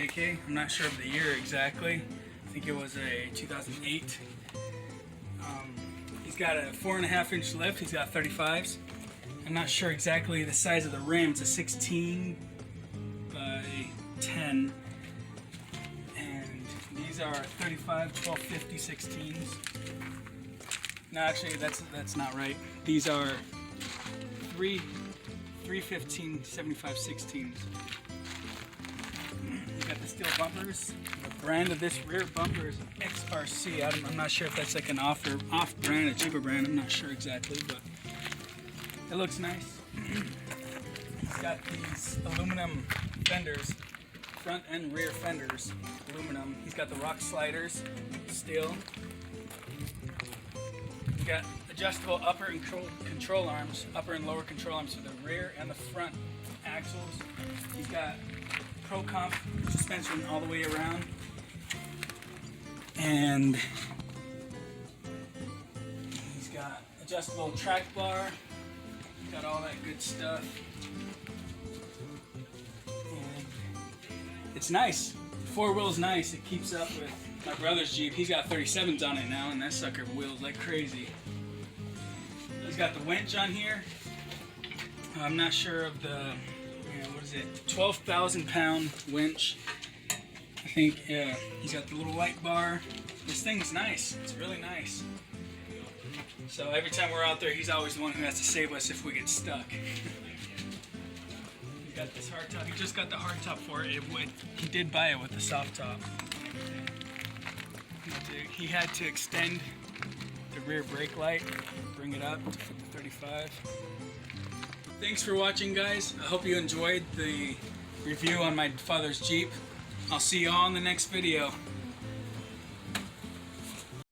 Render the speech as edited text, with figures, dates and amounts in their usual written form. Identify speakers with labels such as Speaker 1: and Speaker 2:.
Speaker 1: JK. I'm not sure of the year exactly. I think it was a 2008. He's got a 4.5-inch lift. He's got 35s. I'm not sure exactly the size of the rim. It's a 16 by 10. And these are 35, 1250 16s. No, actually, that's not right. These are 315 75 16s. You got the steel bumpers. The brand of this rear bumper is an XRC. I'm not sure if that's like an off-brand, a cheaper brand. I'm not sure exactly, but it looks nice. It's got these aluminum fenders, front and rear fenders, aluminum. He's got the rock sliders, steel. He's got adjustable upper and control arms, upper and lower control arms for the rear and the front axles. He's got Pro Comp suspension all the way around. And he's got adjustable track bar. Got all that good stuff. And it's nice. Four wheels nice. It keeps up with my brother's Jeep. He's got 37s on it now, and that sucker wheels like crazy. He's got the winch on here. I'm not sure of the, what is it, 12,000 pound winch. I think, he's got the little light bar. This thing's nice. It's really nice. So every time we're out there, he's always the one who has to save us if we get stuck. He got this hard top. He just got the hard top for it. He did buy it with the soft top. He had to extend the rear brake light, bring it up to fit the 35. Thanks for watching, guys. I hope you enjoyed the review on my father's Jeep. I'll see you all in the next video.